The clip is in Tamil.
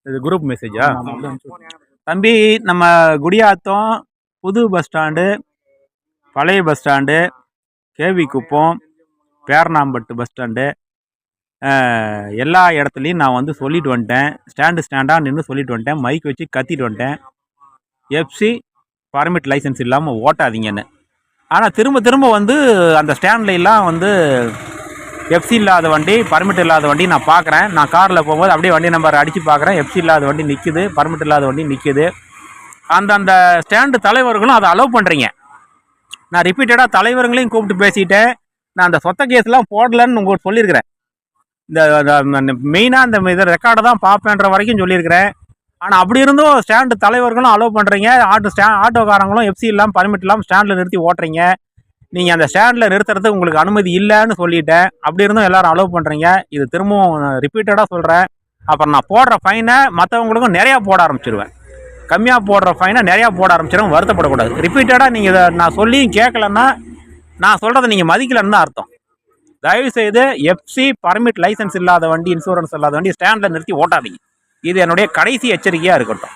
இது குரூப் மெசேஜா? தம்பி, நம்ம குடியாத்தம் புது பஸ் ஸ்டாண்டு, பழைய பஸ் ஸ்டாண்டு, கேவி குப்பம், பேரணாம்பட்டு பஸ் ஸ்டாண்டு, எல்லா இடத்துலையும் நான் வந்து சொல்லிட்டு வந்துட்டேன். ஸ்டாண்டாக நின்று சொல்லிட்டு வந்துட்டேன். மைக் வச்சு கத்திட்டு வந்துட்டேன். எஃப்சி பர்மிட் லைசன்ஸ் இல்லாமல் ஓட்டாதீங்கன்னு. ஆனால் திரும்ப திரும்ப வந்து அந்த ஸ்டாண்ட்லாம் வந்து எஃப்சி இல்லாத வண்டி, பர்மிட் இல்லாத வண்டி நான் பார்க்குறேன். நான் காரில் போகும்போது அப்படியே வண்டி நம்பர் அடித்து பார்க்குறேன். எஃப்சி இல்லாத வண்டி நிற்குது, பர்மிட் இல்லாத வண்டி நிற்குது. அந்த ஸ்டாண்டு தலைவர்களும் அதை அலோவ் பண்ணுறீங்க. நான் ரிப்பீட்டடாக தலைவர்களையும் கூப்பிட்டு பேசிட்டேன். நான் அந்த சொத்த கேஸ்லாம் போடலன்னு உங்களுக்கு சொல்லியிருக்கிறேன். இந்த மெயினாக இந்த இதை ரெக்கார்டை தான் பார்ப்பேன்ற வரைக்கும் சொல்லியிருக்கிறேன். ஆனால் அப்படி இருந்தும் ஸ்டாண்டு தலைவர்களும் அலோவ் பண்ணுறீங்க. ஆட்டோக்காரங்களும் எஃப்சி இல்லாமல் பர்மிட் இல்லாமல் ஸ்டாண்டில் நிறுத்தி ஓட்டுறீங்க. நீங்கள் அந்த ஸ்டாண்டில் நிறுத்துறதுக்கு உங்களுக்கு அனுமதி இல்லைன்னு சொல்லிட்டேன். அப்படி இருந்தும் எல்லோரும் அலோவ் பண்ணுறீங்க. இது திரும்பவும் ரிப்பீட்டடாக சொல்கிறேன். அப்புறம் நான் போடுற ஃபைனை மற்றவங்களுக்கும் நிறையா போட ஆரம்பிச்சிடுவேன். கம்மியாக போடுற ஃபைனை நிறையா போட ஆரம்பிச்சிடும். வருத்தப்படக்கூடாது. ரிப்பீட்டடாக நீங்கள் இதை நான் சொல்லியும் கேட்கலன்னா நான் சொல்கிறத நீங்கள் மதிக்கலன்னு தான் அர்த்தம். தயவுசெய்து எஃப்சி பர்மிட் லைசன்ஸ் இல்லாத வண்டி, இன்சூரன்ஸ் இல்லாத வண்டி ஸ்டாண்டில் நிறுத்தி ஓட்டாதீங்க. இது என்னுடைய கடைசி எச்சரிக்கையாக இருக்கட்டும்.